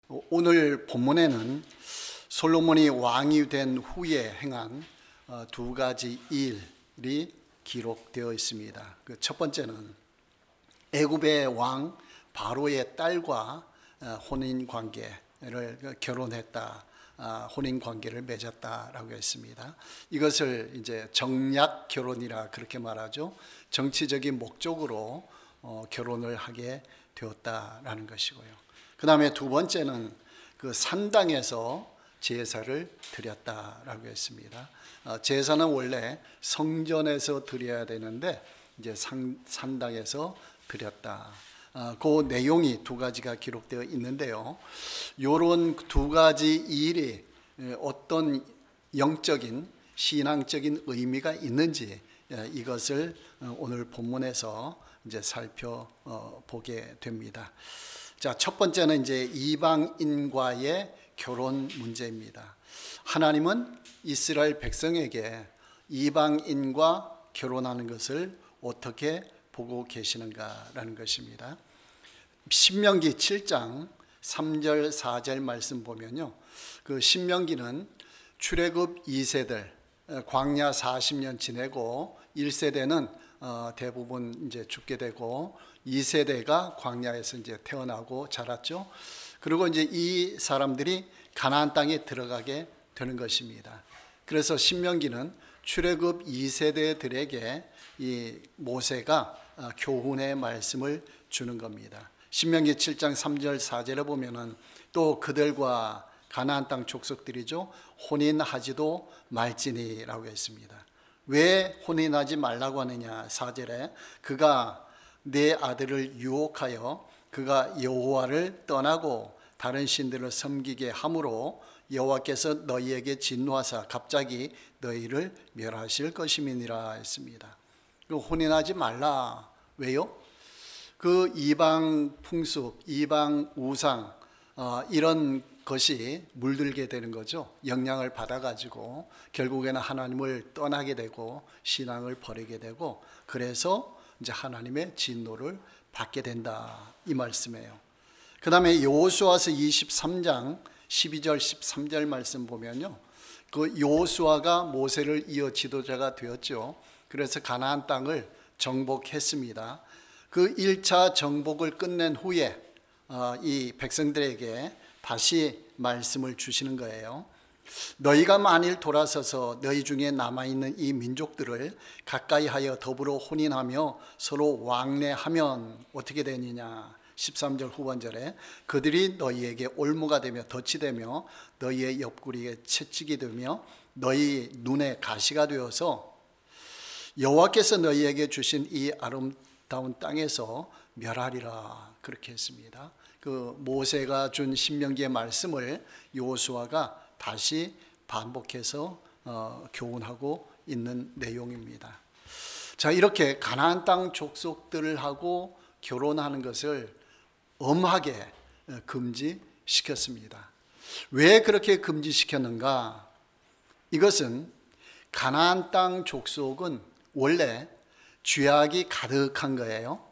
오늘 본문에는 솔로몬이 왕이 된 후에 행한 두 가지 일이 기록되어 있습니다. 그 첫 번째는 애굽의 왕 바로의 딸과 혼인 관계를 결혼했다, 혼인 관계를 맺었다라고 했습니다. 이것을 이제 정략 결혼이라 그렇게 말하죠. 정치적인 목적으로 결혼을 하게 되었다라는 것이고요. 그 다음에 두 번째는 그 산당에서 제사를 드렸다라고 했습니다. 제사는 원래 성전에서 드려야 되는데 이제 산당에서 드렸다. 그 내용이 두 가지가 기록되어 있는데요. 이런 두 가지 일이 어떤 영적인 신앙적인 의미가 있는지 이것을 오늘 본문에서 이제 살펴보게 됩니다. 자, 첫 번째는 이제 이방인과의 결혼 문제입니다. 하나님은 이스라엘 백성에게 이방인과 결혼하는 것을 어떻게 보고 계시는가라는 것입니다. 신명기 7장 3절 4절 말씀 보면요, 그 신명기는 출애굽 2세들 광야 40년 지내고 1세대는 대부분 이제 죽게 되고 2세대가 광야에서 이제 태어나고 자랐죠. 그리고 이제 이 사람들이 가나안 땅에 들어가게 되는 것입니다. 그래서 신명기는 출애굽 2세대들에게 이 모세가 교훈의 말씀을 주는 겁니다. 신명기 7장 3절 4절에 보면은 또 그들과 가나안 땅 족속들이죠, 혼인하지도 말지니라고 했습니다. 왜 혼인하지 말라고 하느냐? 4절에 그가 내 아들을 유혹하여 그가 여호와를 떠나고 다른 신들을 섬기게 함으로 여호와께서 너희에게 진노하사 갑자기 너희를 멸하실 것임이니라 했습니다. 혼인하지 말라. 왜요? 그 이방 풍습, 이방 우상 이런 것이 물들게 되는 거죠. 영향을 받아가지고 결국에는 하나님을 떠나게 되고 신앙을 버리게 되고, 그래서 이제 하나님의 진노를 받게 된다, 이 말씀이에요. 그 다음에 여호수아서 23장 12절 13절 말씀 보면요, 그 여호수아가 모세를 이어 지도자가 되었죠. 그래서 가나안 땅을 정복했습니다. 그 1차 정복을 끝낸 후에 이 백성들에게 다시 말씀을 주시는 거예요. 너희가 만일 돌아서서 너희 중에 남아있는 이 민족들을 가까이 하여 더불어 혼인하며 서로 왕래하면 어떻게 되느냐? 13절 후반절에 그들이 너희에게 올무가 되며 덫이 되며 너희의 옆구리에 채찍이 되며 너희 눈에 가시가 되어서 여호와께서 너희에게 주신 이 아름다운 땅에서 멸하리라, 그렇게 했습니다. 그 모세가 준 신명기의 말씀을 여호수아가 다시 반복해서 교훈하고 있는 내용입니다. 자, 이렇게 가나안 땅 족속들하고 결혼하는 것을 엄하게 금지시켰습니다. 왜 그렇게 금지시켰는가? 이것은 가나안 땅 족속은 원래 죄악이 가득한 거예요.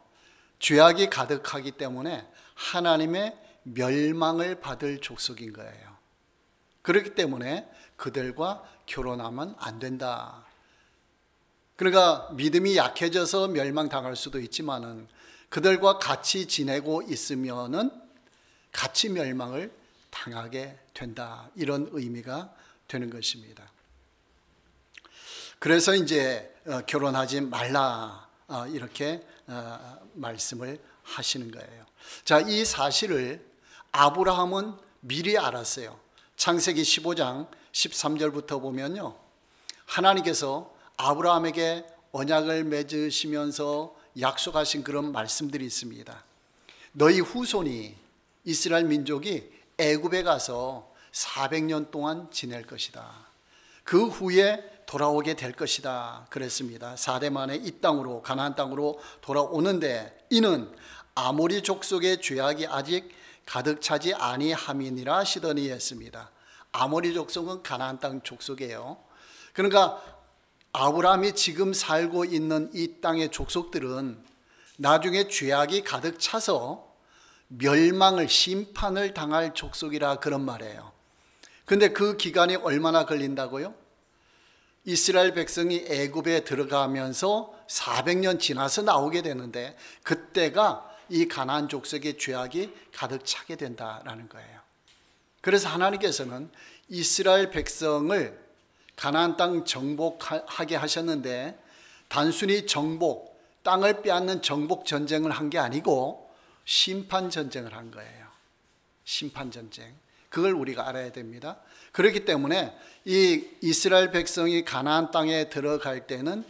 죄악이 가득하기 때문에 하나님의 멸망을 받을 족속인 거예요. 그렇기 때문에 그들과 결혼하면 안 된다. 그러니까 믿음이 약해져서 멸망당할 수도 있지만은 그들과 같이 지내고 있으면은 같이 멸망을 당하게 된다, 이런 의미가 되는 것입니다. 그래서 이제 결혼하지 말라, 이렇게 말씀을 하시는 거예요. 자, 이 사실을 아브라함은 미리 알았어요. 창세기 15장 13절부터 보면요, 하나님께서 아브라함에게 언약을 맺으시면서 약속하신 그런 말씀들이 있습니다. 너희 후손이, 이스라엘 민족이 애굽에 가서 400년 동안 지낼 것이다. 그 후에 돌아오게 될 것이다, 그랬습니다. 4대 만에 이 땅으로, 가나안 땅으로 돌아오는데 이는 아모리 족속의 죄악이 아직 가득 차지 아니함이니라 하시더니 했습니다. 아모리 족속은 가나안 땅 족속이에요. 그러니까 아브라함이 지금 살고 있는 이 땅의 족속들은 나중에 죄악이 가득 차서 멸망을, 심판을 당할 족속이라 그런 말이에요. 근데 그 기간이 얼마나 걸린다고요? 이스라엘 백성이 애굽에 들어가면서 400년 지나서 나오게 되는데 그때가 이 가나안 족속의 죄악이 가득 차게 된다라는 거예요. 그래서 하나님께서는 이스라엘 백성을 가나안 땅 정복하게 하셨는데 단순히 정복, 땅을 빼앗는 정복 전쟁을 한 게 아니고 심판 전쟁을 한 거예요. 심판 전쟁. 그걸 우리가 알아야 됩니다. 그렇기 때문에 이 이스라엘 백성이 가나안 땅에 들어갈 때는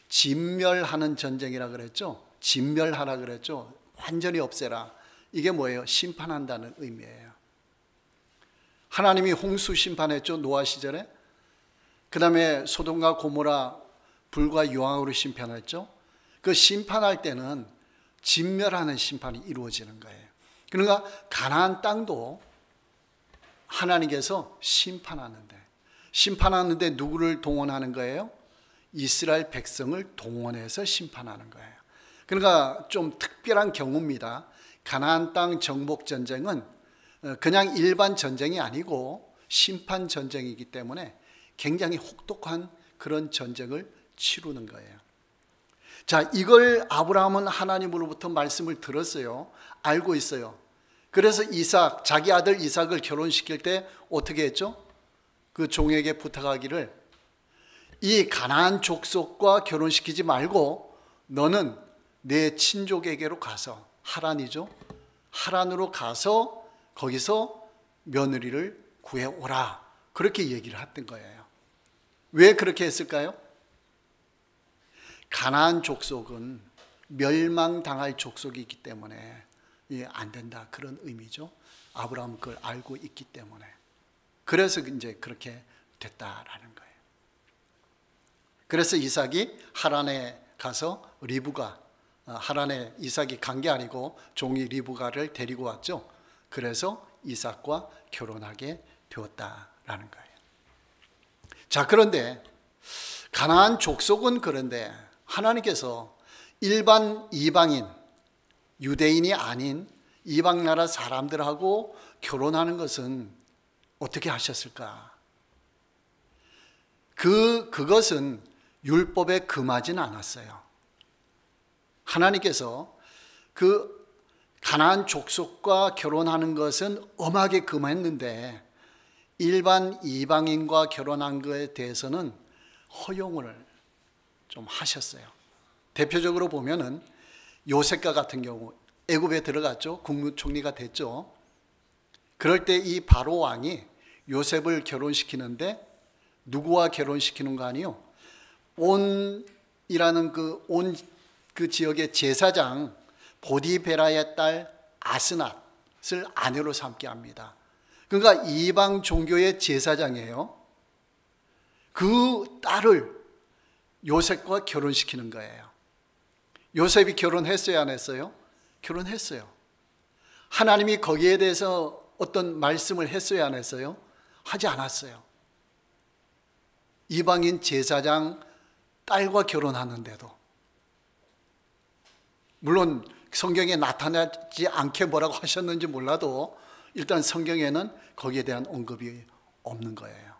진멸하는 전쟁이라 그랬죠. 진멸하라 그랬죠. 완전히 없애라. 이게 뭐예요? 심판한다는 의미예요. 하나님이 홍수 심판했죠. 노아 시절에. 그 다음에 소돔과 고모라 불과 유황으로 심판했죠. 그 심판할 때는 진멸하는 심판이 이루어지는 거예요. 그러니까 가나안 땅도 하나님께서 심판하는데 누구를 동원하는 거예요? 이스라엘 백성을 동원해서 심판하는 거예요. 그러니까 좀 특별한 경우입니다. 가나안 땅 정복 전쟁은 그냥 일반 전쟁이 아니고 심판 전쟁이기 때문에 굉장히 혹독한 그런 전쟁을 치르는 거예요. 자, 이걸 아브라함은 하나님으로부터 말씀을 들었어요. 알고 있어요. 그래서 이삭, 자기 아들 이삭을 결혼시킬 때 어떻게 했죠? 그 종에게 부탁하기를 이 가나안 족속과 결혼시키지 말고 너는 내 친족에게로 가서, 하란이죠. 하란으로 가서 거기서 며느리를 구해오라. 그렇게 얘기를 했던 거예요. 왜 그렇게 했을까요? 가나안 족속은 멸망당할 족속이기 때문에 안 된다. 그런 의미죠. 아브라함은 그걸 알고 있기 때문에. 그래서 이제 그렇게 됐다라는 거예요. 그래서 이삭이 하란에 가서 리브가, 하란에 이삭이 간 게 아니고 종이 리브가를 데리고 왔죠. 그래서 이삭과 결혼하게 되었다라는 거예요. 자, 그런데 가나안 족속은 그런데 하나님께서 일반 이방인, 유대인이 아닌 이방 나라 사람들하고 결혼하는 것은 어떻게 하셨을까? 그것은 율법에 금하진 않았어요. 하나님께서 그 가나안 족속과 결혼하는 것은 엄하게 금했는데 일반 이방인과 결혼한 것에 대해서는 허용을 좀 하셨어요. 대표적으로 보면은 요셉과 같은 경우 애굽에 들어갔죠. 국무총리가 됐죠. 그럴 때 이 바로 왕이 요셉을 결혼시키는데 누구와 결혼시키는 거 아니요? 온이라는 그 지역의 제사장 보디베라의 딸 아스낫을 아내로 삼게 합니다. 그러니까 이방 종교의 제사장이에요. 그 딸을 요셉과 결혼시키는 거예요. 요셉이 결혼했어요, 안 했어요? 결혼했어요. 하나님이 거기에 대해서 어떤 말씀을 했어요, 안 했어요? 하지 않았어요. 이방인 제사장 딸과 결혼하는데도. 물론 성경에 나타나지 않게 뭐라고 하셨는지 몰라도 일단 성경에는 거기에 대한 언급이 없는 거예요.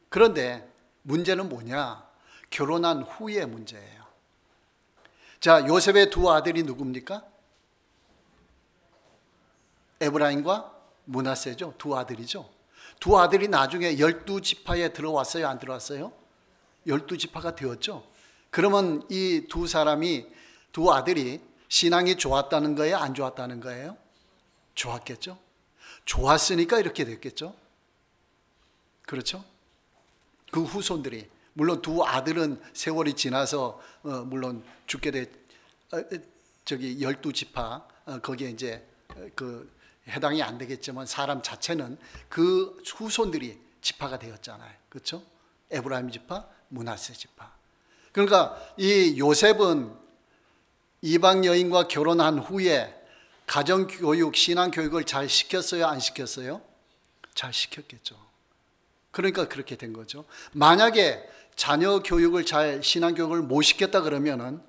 그런데 문제는 뭐냐? 결혼한 후의 문제예요. 자, 요셉의 두 아들이 누굽니까? 에브라임과 므낫세죠. 두 아들이죠. 두 아들이 나중에 12지파에 들어왔어요, 안 들어왔어요? 12지파가 되었죠. 그러면 이 두 아들이 신앙이 좋았다는 거예요, 안 좋았다는 거예요? 좋았겠죠. 좋았으니까 이렇게 됐겠죠. 그렇죠? 그 후손들이, 물론 두 아들은 세월이 지나서 물론 죽게 돼, 12지파 거기에 이제 그 해당이 안 되겠지만 사람 자체는 그 후손들이 지파가 되었잖아요. 그렇죠? 에브라임 지파, 므낫세 지파. 그러니까 이 요셉은 이방 여인과 결혼한 후에 가정교육, 신앙교육을 잘 시켰어요, 안 시켰어요? 잘 시켰겠죠. 그러니까 그렇게 된 거죠. 만약에 자녀 교육을 신앙교육을 못 시켰다 그러면은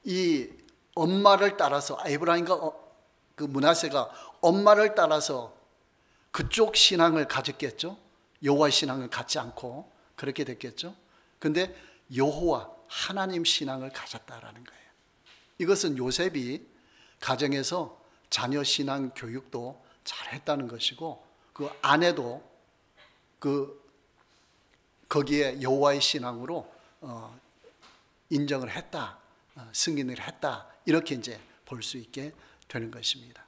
이 엄마를 따라서 에브라임과 그 므낫세가 엄마를 따라서 그쪽 신앙을 가졌겠죠. 여호와 신앙을 갖지 않고 그렇게 됐겠죠. 근데 여호와 하나님 신앙을 가졌다라는 거예요. 이것은 요셉이 가정에서 자녀 신앙 교육도 잘했다는 것이고, 그 아내도 거기에 여호와의 신앙으로 인정을 했다, 승인을 했다, 이렇게 이제 볼 수 있게 되는 것입니다.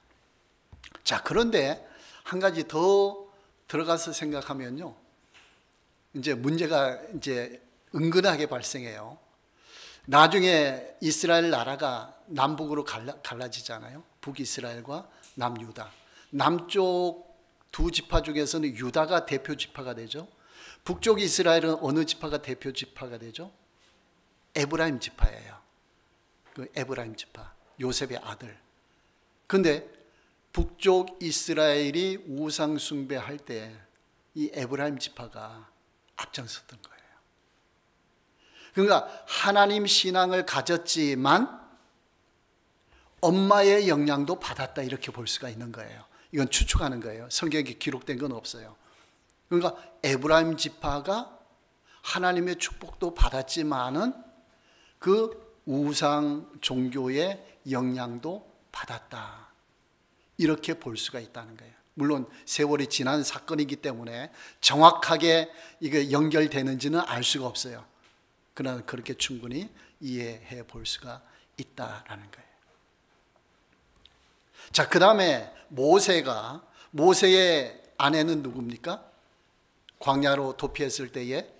자, 그런데 한 가지 더 들어가서 생각하면요, 이제 문제가 이제 은근하게 발생해요. 나중에 이스라엘 나라가 남북으로 갈라지잖아요. 북이스라엘과 남유다. 남쪽 두 지파 중에서는 유다가 대표 지파가 되죠. 북쪽 이스라엘은 어느 지파가 대표 지파가 되죠? 에브라임 지파예요. 그 에브라임 지파, 요셉의 아들. 근데 북쪽 이스라엘이 우상 숭배할 때 이 에브라임 지파가 앞장섰던 거예요. 그러니까 하나님 신앙을 가졌지만 엄마의 영향도 받았다, 이렇게 볼 수가 있는 거예요. 이건 추측하는 거예요. 성경에 기록된 건 없어요. 그러니까 에브라임 지파가 하나님의 축복도 받았지만은 그 우상 종교의 영향도 받았다, 이렇게 볼 수가 있다는 거예요. 물론 세월이 지난 사건이기 때문에 정확하게 이게 연결되는지는 알 수가 없어요. 그러나 그렇게 충분히 이해해 볼 수가 있다라는 거예요. 자, 그 다음에 모세의 아내는 누굽니까? 광야로 도피했을 때에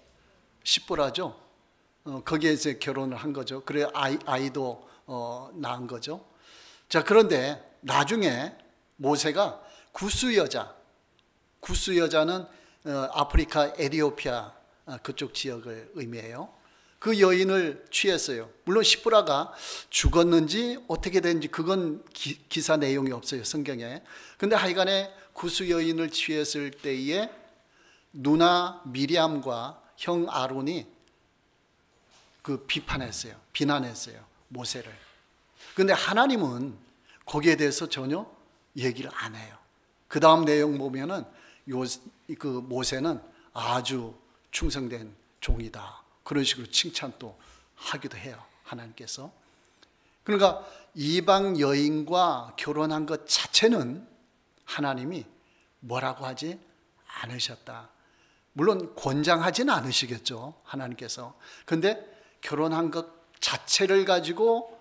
십보라죠. 거기에서 결혼을 한 거죠. 그래 아이도 낳은 거죠. 자, 그런데 나중에 모세가 구스 여자는 아프리카 에티오피아 그쪽 지역을 의미해요. 그 여인을 취했어요. 물론 십보라가 죽었는지 어떻게 됐는지 그건 기사 내용이 없어요, 성경에. 근데 하여간에 구스 여인을 취했을 때에 누나 미리암과 형 아론이 비난했어요, 모세를. 근데 하나님은 거기에 대해서 전혀 얘기를 안 해요. 그 다음 내용 보면은 모세는 아주 충성된 종이다, 그런 식으로 칭찬도 하기도 해요, 하나님께서. 그러니까 이방 여인과 결혼한 것 자체는 하나님이 뭐라고 하지 않으셨다. 물론 권장하지는 않으시겠죠, 하나님께서. 근데 결혼한 것 자체를 가지고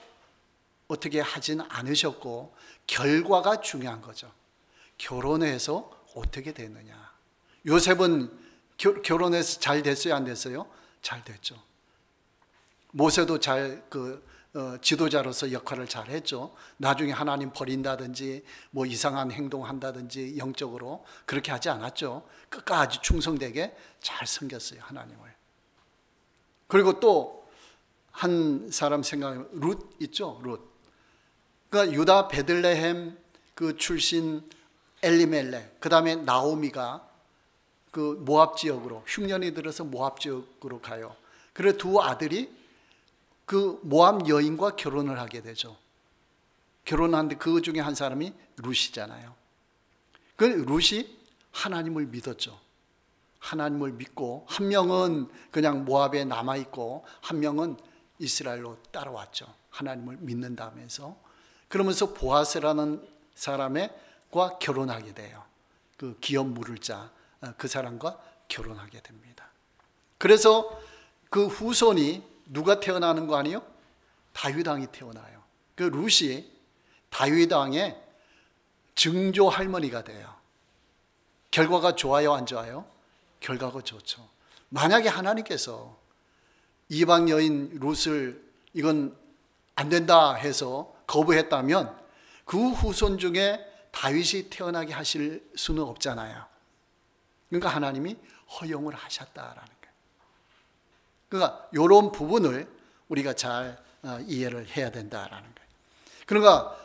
어떻게 하지는 않으셨고, 결과가 중요한 거죠. 결혼해서 어떻게 됐느냐. 요셉은 결혼해서 잘 됐어요, 안 됐어요? 잘 됐죠. 모세도 지도자로서 역할을 잘 했죠. 나중에 하나님 버린다든지 뭐 이상한 행동한다든지 영적으로 그렇게 하지 않았죠. 끝까지 충성되게 잘 섬겼어요, 하나님을. 그리고 또 한 사람 생각하면 룻 있죠, 룻. 그러니까 유다 베들레헴 그 출신 엘리멜렉, 그 다음에 나오미가 그 모압 지역으로, 흉년이 들어서 모압 지역으로 가요. 그래 두 아들이 그 모압 여인과 결혼을 하게 되죠. 결혼하는데 그 중에 한 사람이 룻이잖아요. 그 룻이 하나님을 믿었죠. 하나님을 믿고, 한 명은 그냥 모압에 남아있고 한 명은 이스라엘로 따라왔죠. 하나님을 믿는다면서. 그러면서 보아스라는 사람과 결혼하게 돼요. 그 기업 물을 자, 그 사람과 결혼하게 됩니다. 그래서 그 후손이 누가 태어나는 거 아니에요? 다윗 왕이 태어나요. 그 룻이 다윗 왕의 증조 할머니가 돼요. 결과가 좋아요, 안 좋아요? 결과가 좋죠. 만약에 하나님께서 이방 여인 룻을 이건 안 된다 해서 거부했다면 그 후손 중에 다윗이 태어나게 하실 수는 없잖아요. 그러니까 하나님이 허용을 하셨다라는 거예요. 그러니까 이런 부분을 우리가 잘 이해를 해야 된다라는 거예요. 그러니까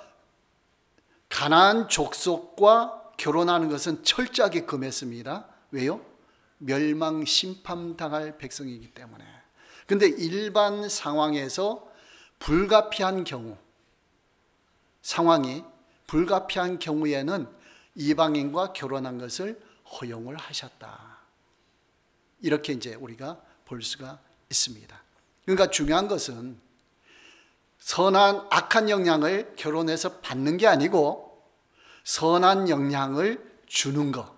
가나안 족속과 결혼하는 것은 철저하게 금했습니다. 왜요? 멸망 심판당할 백성이기 때문에. 근데 일반 상황에서 불가피한 경우, 상황이 불가피한 경우에는 이방인과 결혼한 것을 허용을 하셨다. 이렇게 이제 우리가 볼 수가 있습니다. 그러니까 중요한 것은 선한 악한 영향을 결혼해서 받는 게 아니고 선한 영향을 주는 것,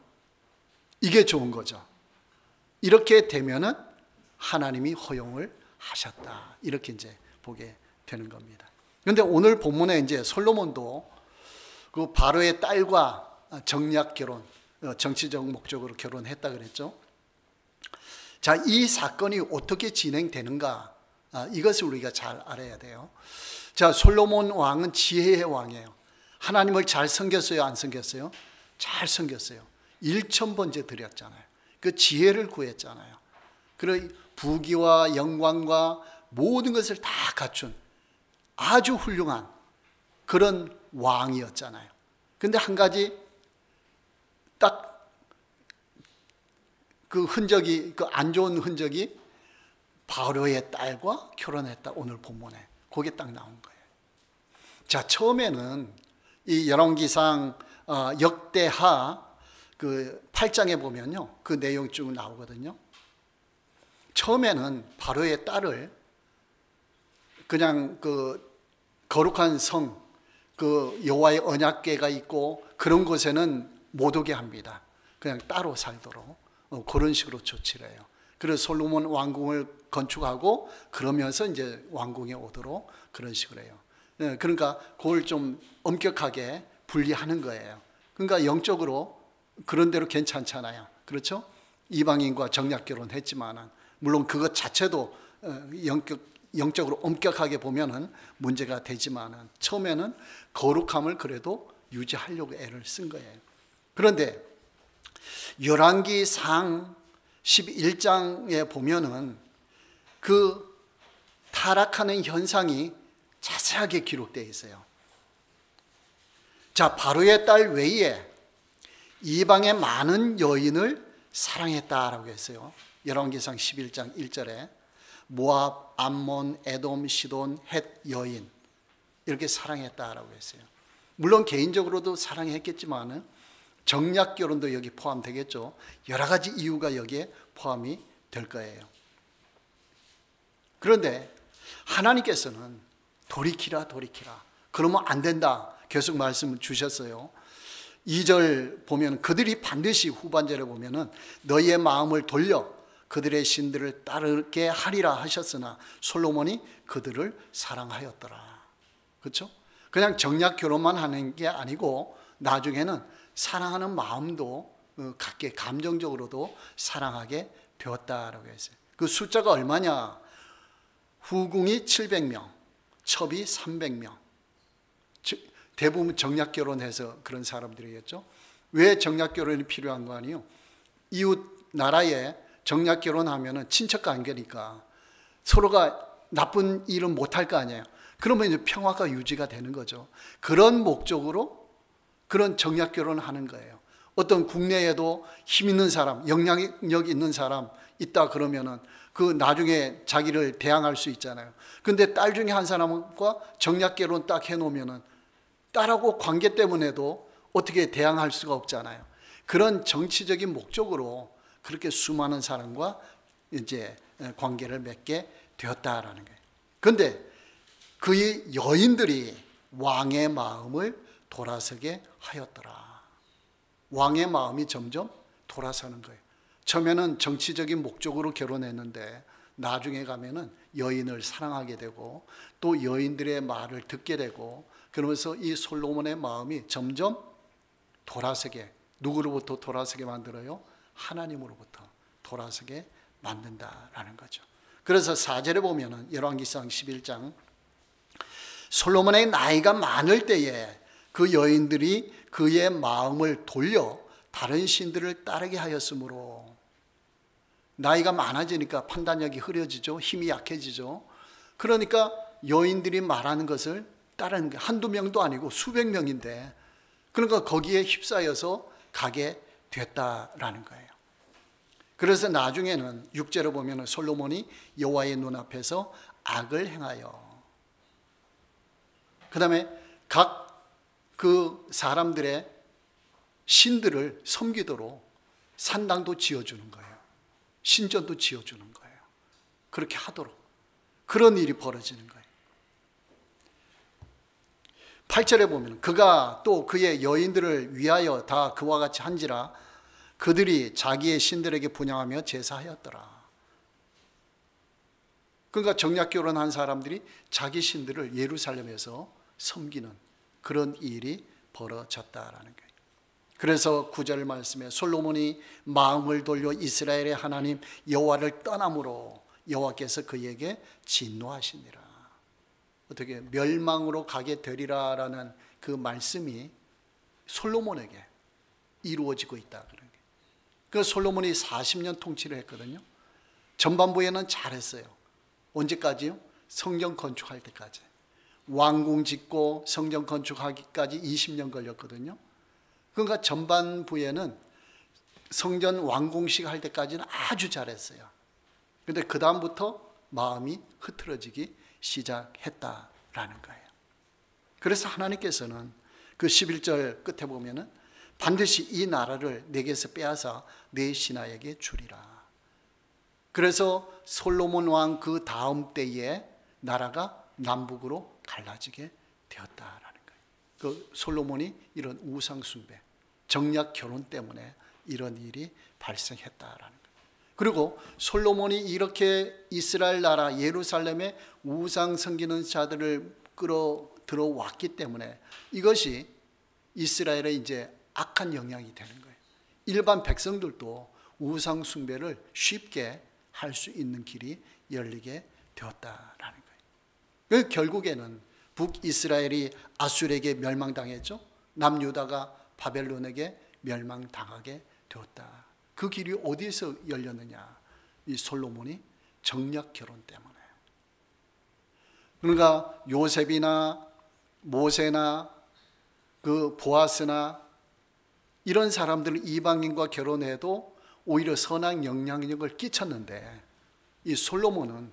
이게 좋은 거죠. 이렇게 되면은 하나님이 허용을 하셨다. 이렇게 이제 보게 되는 겁니다. 그런데 오늘 본문에 이제 솔로몬도 그 바로의 딸과 정략 결혼, 정치적 목적으로 결혼했다 그랬죠. 자, 이 사건이 어떻게 진행되는가? 이것을 우리가 잘 알아야 돼요. 자, 솔로몬 왕은 지혜의 왕이에요. 하나님을 잘 섬겼어요, 안 섬겼어요? 잘 섬겼어요. 1,000번째 드렸잖아요. 그 지혜를 구했잖아요. 그리고 부귀와 영광과 모든 것을 다 갖춘 아주 훌륭한 그런 왕이었잖아요. 근데 한 가지 딱 그 흔적이, 그 안 좋은 흔적이 바로의 딸과 결혼했다. 오늘 본문에 그게 딱 나온 거예요. 자, 처음에는 이 열왕기상 역대하 그 8장에 보면요, 그 내용 쭉 나오거든요. 처음에는 바로의 딸을 그냥 그 거룩한 성, 그 여호와의 언약궤가 있고 그런 곳에는 못 오게 합니다. 그냥 따로 살도록 그런 식으로 조치를 해요. 그래서 솔로몬 왕궁을 건축하고 그러면서 이제 왕궁에 오도록 그런 식으로 해요. 그러니까 그걸 좀 엄격하게 분리하는 거예요. 그러니까 영적으로 그런 대로 괜찮잖아요. 그렇죠? 이방인과 정략 결혼했지만은 물론 그것 자체도 영적으로 엄격하게 보면은 문제가 되지만은 처음에는 거룩함을 그래도 유지하려고 애를 쓴 거예요. 그런데 열왕기상 11장에 보면은 그 타락하는 현상이 자세하게 기록되어 있어요. 자, 바로의 딸 외에 이방의 많은 여인을 사랑했다라고 했어요. 열왕기상 11장 1절에 모압, 암몬, 에돔, 시돈, 헷 여인 이렇게 사랑했다라고 했어요. 물론 개인적으로도 사랑했겠지만 정략 결혼도 여기 포함되겠죠. 여러 가지 이유가 여기에 포함이 될 거예요. 그런데 하나님께서는 돌이키라 돌이키라, 그러면 안 된다 계속 말씀 주셨어요. 2절 보면 그들이 반드시, 후반절에 보면은 너희의 마음을 돌려 그들의 신들을 따르게 하리라 하셨으나 솔로몬이 그들을 사랑하였더라. 그렇죠? 그냥 정략 결혼만 하는 게 아니고 나중에는 사랑하는 마음도 갖게, 감정적으로도 사랑하게 되었다라고 했어요. 그 숫자가 얼마냐? 후궁이 700명, 첩이 300명. 대부분 정략 결혼해서 그런 사람들이겠죠. 왜 정략 결혼이 필요한 거 아니에요? 이웃 나라에 정략 결혼하면은 친척 관계니까 서로가 나쁜 일은 못할 거 아니에요. 그러면 이제 평화가 유지가 되는 거죠. 그런 목적으로 그런 정략 결혼을 하는 거예요. 어떤 국내에도 힘 있는 사람, 영향력 있는 사람 있다 그러면은 그 나중에 자기를 대항할 수 있잖아요. 근데 딸 중에 한 사람과 정략 결혼 딱 해놓으면은 딸하고 관계 때문에도 어떻게 대항할 수가 없잖아요. 그런 정치적인 목적으로 그렇게 수많은 사람과 이제 관계를 맺게 되었다라는 거예요. 그런데 그 여인들이 왕의 마음을 돌아서게 하였더라. 왕의 마음이 점점 돌아서는 거예요. 처음에는 정치적인 목적으로 결혼했는데 나중에 가면은 여인을 사랑하게 되고 또 여인들의 말을 듣게 되고, 그러면서 이 솔로몬의 마음이 점점 돌아서게, 누구로부터 돌아서게 만들어요? 하나님으로부터 돌아서게 만든다라는 거죠. 그래서 4절에 보면은 열왕기상 11장 솔로몬의 나이가 많을 때에 그 여인들이 그의 마음을 돌려 다른 신들을 따르게 하였으므로, 나이가 많아지니까 판단력이 흐려지죠. 힘이 약해지죠. 그러니까 여인들이 말하는 것을 따르는 게 한두 명도 아니고 수백 명인데, 그러니까 거기에 휩싸여서 가게 됐다라는 거예요. 그래서 나중에는 6절에 보면 솔로몬이 여호와의 눈앞에서 악을 행하여, 그 다음에 각 그 사람들의 신들을 섬기도록 산당도 지어주는 거예요. 신전도 지어주는 거예요. 그렇게 하도록 그런 일이 벌어지는 거예요. 8절에 보면 그가 또 그의 여인들을 위하여 다 그와 같이 한지라 그들이 자기의 신들에게 분향하며 제사하였더라. 그러니까 정략 결혼한 사람들이 자기 신들을 예루살렘에서 섬기는 그런 일이 벌어졌다라는 거예요. 그래서 9절 말씀에 솔로몬이 마음을 돌려 이스라엘의 하나님 여호와를 떠남으로 여호와께서 그에게 진노하시니라. 어떻게 멸망으로 가게 되리라라는 그 말씀이 솔로몬에게 이루어지고 있다. 그 솔로몬이 40년 통치를 했거든요. 전반부에는 잘했어요. 언제까지요? 성전 건축할 때까지. 왕궁 짓고 성전 건축하기까지 20년 걸렸거든요. 그러니까 전반부에는 성전 완공식 할 때까지는 아주 잘했어요. 그런데 그 다음부터 마음이 흐트러지기 시작했다라는 거예요. 그래서 하나님께서는 그 11절 끝에 보면은 반드시 이 나라를 내게서 빼앗아 내 신하에게 주리라. 그래서 솔로몬 왕 그 다음 때에 나라가 남북으로 갈라지게 되었다라는 거예요. 그 솔로몬이 이런 우상 숭배, 정략 결혼 때문에 이런 일이 발생했다라는 거예요. 그리고 솔로몬이 이렇게 이스라엘 나라 예루살렘에 우상 섬기는 자들을 끌어 들어왔기 때문에 이것이 이스라엘의 이제 악한 영향이 되는 거예요. 일반 백성들도 우상 숭배를 쉽게 할 수 있는 길이 열리게 되었다라는 거예요. 결국에는 북이스라엘이 아수르에게 멸망당했죠. 남유다가 바벨론에게 멸망당하게 되었다. 그 길이 어디에서 열렸느냐? 이 솔로몬이 정략 결혼 때문에. 그러니까 요셉이나 모세나 그 보아스나 이런 사람들은 이방인과 결혼해도 오히려 선한 영향력을 끼쳤는데 이 솔로몬은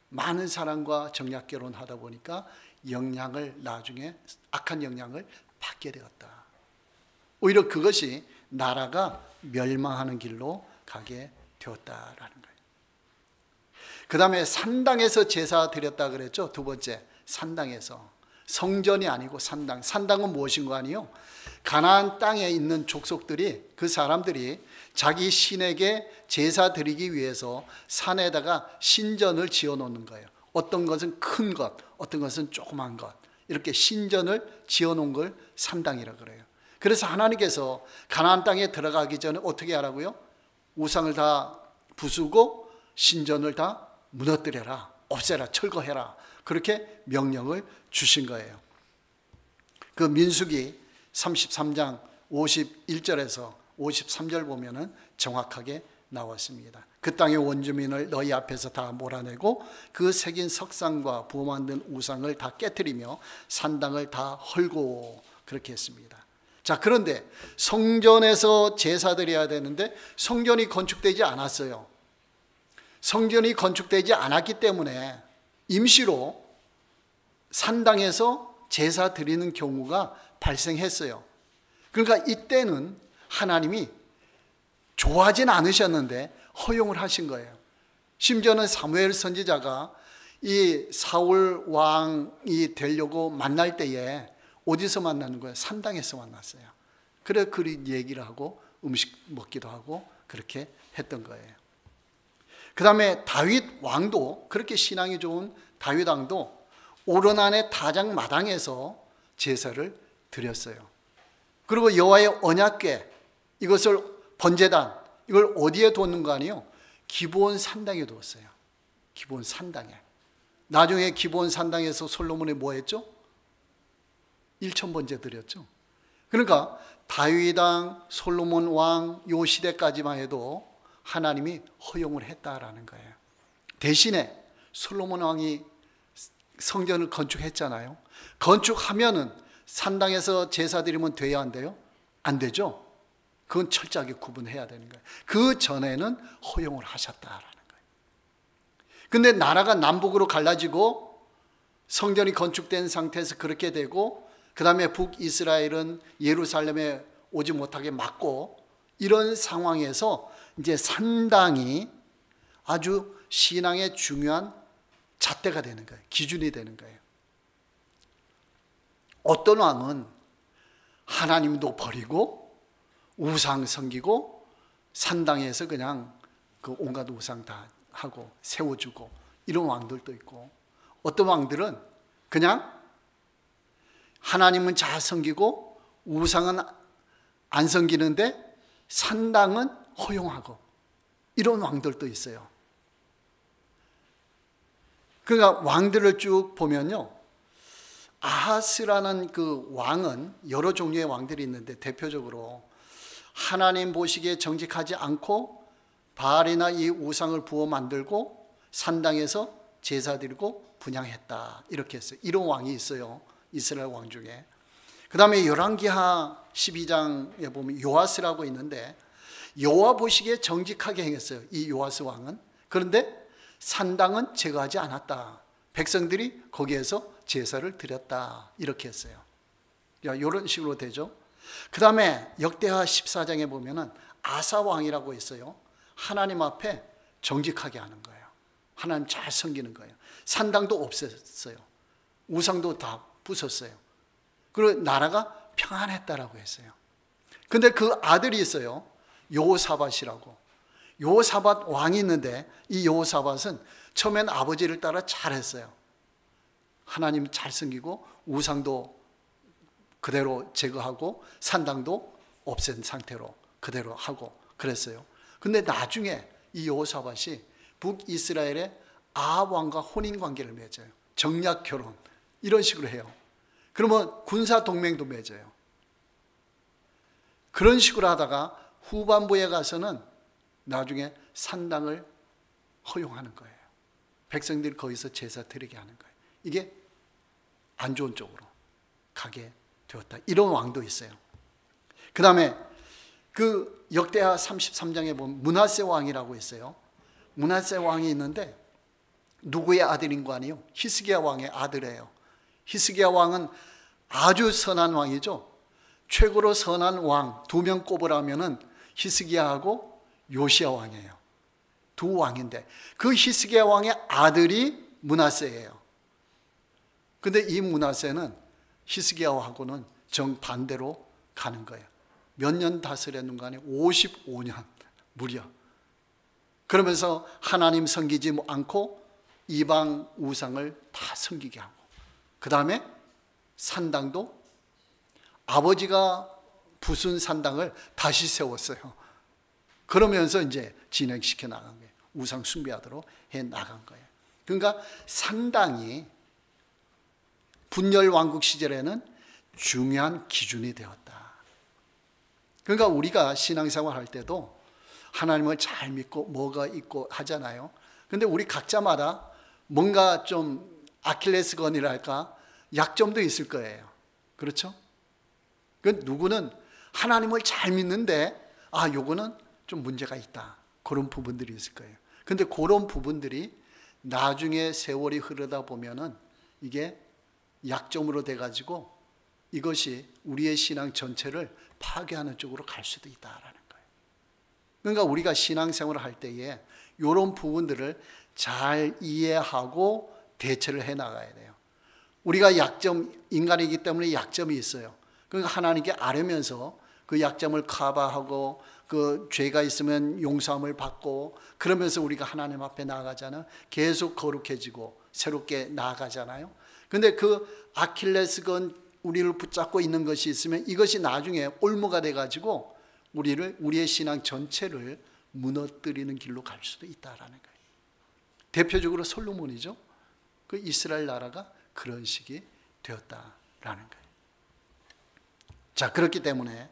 많은 사람과 정략 결혼하다 보니까 영향을 나중에 악한 영향을 받게 되었다. 오히려 그것이 나라가 멸망하는 길로 가게 되었다라는 거예요. 그 다음에 산당에서 제사 드렸다 그랬죠. 두 번째, 산당에서. 성전이 아니고 산당. 산당은 무엇인가 아니요? 가나안 땅에 있는 족속들이, 그 사람들이 자기 신에게 제사 드리기 위해서 산에다가 신전을 지어 놓는 거예요. 어떤 것은 큰 것, 어떤 것은 조그만 것, 이렇게 신전을 지어 놓은 걸 산당이라고 그래요. 그래서 하나님께서 가나안 땅에 들어가기 전에 어떻게 하라고요? 우상을 다 부수고 신전을 다 무너뜨려라, 없애라, 철거해라, 그렇게 명령을 주신 거예요. 그 민수기 33장 51절에서 53절 보면은 정확하게 나왔습니다. 그 땅의 원주민을 너희 앞에서 다 몰아내고 그 새긴 석상과 부어 만든 우상을 다 깨뜨리며 산당을 다 헐고 그렇게 했습니다. 자, 그런데 성전에서 제사 드려야 되는데 성전이 건축되지 않았어요. 성전이 건축되지 않았기 때문에 임시로 산당에서 제사 드리는 경우가 발생했어요. 그러니까 이때는 하나님이 좋아하진 않으셨는데 허용을 하신 거예요. 심지어는 사무엘 선지자가 이 사울 왕이 되려고 만날 때에 어디서 만나는 거예요? 산당에서 만났어요. 그래 그 얘기를 하고 음식 먹기도 하고 그렇게 했던 거예요. 그 다음에 다윗 왕도, 그렇게 신앙이 좋은 다윗 왕도 오르난의 타작 마당에서 제사를 드렸어요. 그리고 여호와의 언약궤, 이것을 번제단, 이걸 어디에 뒀는 거 아니에요? 기브온 산당에 두었어요. 기브온 산당에. 나중에 기브온 산당에서 솔로몬이 뭐 했죠? 1,000번제 드렸죠. 그러니까 다윗 왕, 솔로몬 왕, 요 시대까지만 해도 하나님이 허용을 했다라는 거예요. 대신에 솔로몬 왕이 성전을 건축했잖아요. 건축하면은 산당에서 제사 드리면 돼야 안 돼요? 안 되죠. 그건 철저하게 구분해야 되는 거예요. 그 전에는 허용을 하셨다라는 거예요. 근데 나라가 남북으로 갈라지고 성전이 건축된 상태에서 그렇게 되고 그 다음에 북이스라엘은 예루살렘에 오지 못하게 막고, 이런 상황에서 이제 산당이 아주 신앙의 중요한 잣대가 되는 거예요. 기준이 되는 거예요. 어떤 왕은 하나님도 버리고 우상 섬기고 산당에서 그냥 그 온갖 우상 다 하고 세워주고 이런 왕들도 있고, 어떤 왕들은 그냥 하나님은 잘 섬기고 우상은 안 섬기는데 산당은 허용하고 이런 왕들도 있어요. 그러니까 왕들을 쭉 보면요, 아하스라는 그 왕은 여러 종류의 왕들이 있는데 대표적으로 하나님 보시기에 정직하지 않고 바알이나 이 우상을 부어 만들고 산당에서 제사 드리고 분향했다, 이렇게 했어요. 이런 왕이 있어요, 이스라엘 왕 중에. 그 다음에 열왕기하 12장에 보면 요아스라고 있는데, 여호와 보시기에 정직하게 행했어요, 이 요아스 왕은. 그런데 산당은 제거하지 않았다. 백성들이 거기에서 제사를 드렸다, 이렇게 했어요. 이런 식으로 되죠. 그 다음에 역대하 14장에 보면은 아사 왕이라고 있어요. 하나님 앞에 정직하게 하는 거예요. 하나님 잘 섬기는 거예요. 산당도 없앴어요. 우상도 다 부쉈어요. 그리고 나라가 평안했다라고 했어요. 근데 그 아들이 있어요, 여호사밧이라고. 여호사밧 왕이 있는데 이 여호사밧은 처음엔 아버지를 따라 잘했어요. 하나님 잘 섬기고 우상도 그대로 제거하고 산당도 없앤 상태로 그대로 하고 그랬어요. 근데 나중에 이 여호사밧이 북이스라엘의 아합 왕과 혼인 관계를 맺어요. 정략 결혼 이런 식으로 해요. 그러면 군사 동맹도 맺어요. 그런 식으로 하다가 후반부에 가서는 나중에 산당을 허용하는 거예요. 백성들이 거기서 제사 드리게 하는 거예요. 이게 안 좋은 쪽으로 가게 되었다. 이런 왕도 있어요. 그 다음에 그 역대하 33장에 보면 므낫세 왕이라고 있어요. 므낫세 왕이 있는데 누구의 아들인 거 아니에요? 히스기야 왕의 아들이에요. 히스기야 왕은 아주 선한 왕이죠. 최고로 선한 왕 2명 꼽으라면은 히스기야하고 요시야 왕이에요. 두 왕인데 그 히스기야 왕의 아들이 므낫세예요. 근데 이 므낫세는 히스기야하고는 정반대로 가는 거예요. 몇 년 다스렸는가 하니 55년 무려. 그러면서 하나님 섬기지 않고 이방 우상을 다 섬기게 하고, 그 다음에 산당도 아버지가 부순 산당을 다시 세웠어요. 그러면서 이제 진행시켜 나간 거예요. 우상 숭배하도록 해 나간 거예요. 그러니까 산당이 분열 왕국 시절에는 중요한 기준이 되었다. 그러니까 우리가 신앙생활 할 때도 하나님을 잘 믿고 뭐가 있고 하잖아요. 근데 우리 각자마다 뭔가 좀 아킬레스건이랄까 약점도 있을 거예요. 그렇죠? 그 누구는 하나님을 잘 믿는데 요거는 좀 문제가 있다. 그런 부분들이 있을 거예요. 근데 그런 부분들이 나중에 세월이 흐르다 보면은 이게 약점으로 돼가지고 이것이 우리의 신앙 전체를 파괴하는 쪽으로 갈 수도 있다라는 거예요. 그러니까 우리가 신앙생활을 할 때에 이런 부분들을 잘 이해하고 대처를 해 나가야 돼요. 우리가 인간이기 때문에 약점이 있어요. 그러니까 하나님께 아뢰면서 그 약점을 커버하고 그 죄가 있으면 용서함을 받고 그러면서 우리가 하나님 앞에 나아가잖아요. 계속 거룩해지고 새롭게 나아가잖아요. 근데 그 아킬레스건 우리를 붙잡고 있는 것이 있으면 이것이 나중에 올무가 돼가지고 우리의 신앙 전체를 무너뜨리는 길로 갈 수도 있다라는 거예요. 대표적으로 솔로몬이죠. 그 이스라엘 나라가 그런 식이 되었다라는 거예요. 자, 그렇기 때문에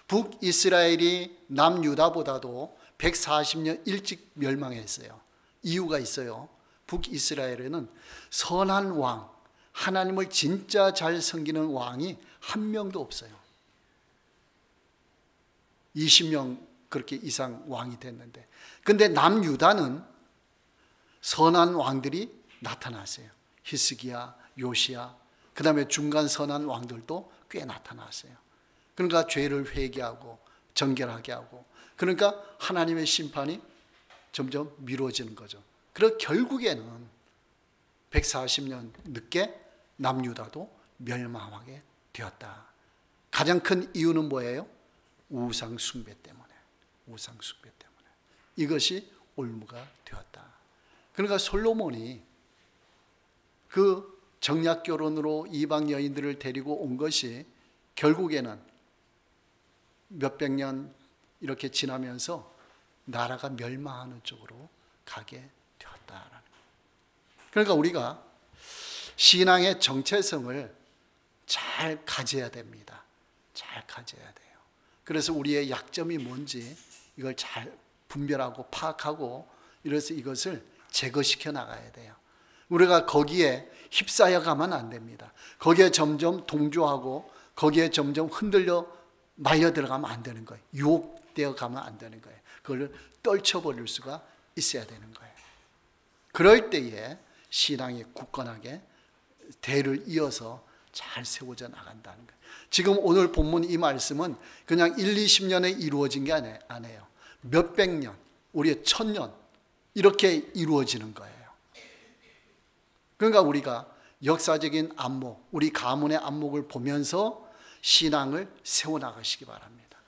북이스라엘이 남유다보다도 140년 일찍 멸망했어요. 이유가 있어요. 북이스라엘에는 선한 왕, 하나님을 진짜 잘 섬기는 왕이 한 명도 없어요. 20명 그렇게 이상 왕이 됐는데, 근데 남유다는 선한 왕들이 나타났어요. 히스기야, 요시야, 그 다음에 중간 선한 왕들도 꽤 나타났어요. 그러니까 죄를 회개하고 정결하게 하고, 그러니까 하나님의 심판이 점점 미뤄지는 거죠. 그리고 결국에는 140년 늦게 남유다도 멸망하게 되었다. 가장 큰 이유는 뭐예요? 우상 숭배 때문에. 우상 숭배 때문에. 이것이 올무가 되었다. 그러니까 솔로몬이 그 정략 결혼으로 이방 여인들을 데리고 온 것이 결국에는 몇백 년 이렇게 지나면서 나라가 멸망하는 쪽으로 가게 되었다라는 거예요. 그러니까 우리가 신앙의 정체성을 잘 가져야 됩니다. 잘 가져야 돼요. 그래서 우리의 약점이 뭔지 이걸 잘 분별하고 파악하고, 이래서 이것을 제거시켜 나가야 돼요. 우리가 거기에 휩싸여 가면 안 됩니다. 거기에 점점 동조하고 거기에 점점 흔들려 말려 들어가면 안 되는 거예요. 유혹되어 가면 안 되는 거예요. 그걸 떨쳐버릴 수가 있어야 되는 거예요. 그럴 때에 신앙이 굳건하게 대를 이어서 잘 세워져 나간다는 거예요. 지금 오늘 본문 이 말씀은 그냥 1, 20년에 이루어진 게 아니에요. 몇백 년, 우리의 1000년 이렇게 이루어지는 거예요. 그러니까 우리가 역사적인 안목, 우리 가문의 안목을 보면서 신앙을 세워나가시기 바랍니다.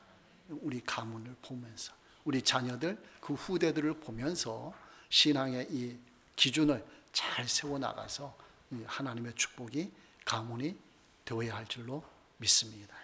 우리 가문을 보면서, 우리 자녀들, 그 후대들을 보면서 신앙의 이 기준을 잘 세워나가서 하나님의 축복이 가문이 되어야 할 줄로 믿습니다.